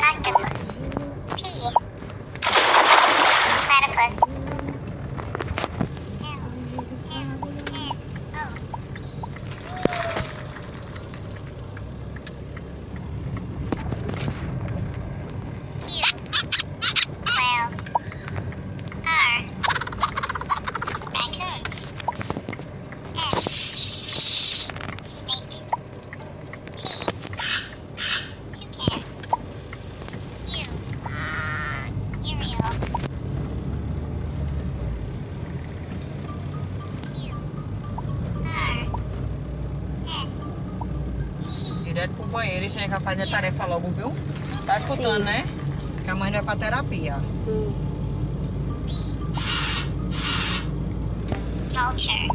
Octopus. P. Platypus. Direto pro banheiro e chega a fazer a tarefa logo, viu? Tá escutando, Sim. né? Que a mãe vai pra terapia. Vulture.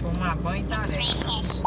Tomar banho e tarefa. X-ray fish.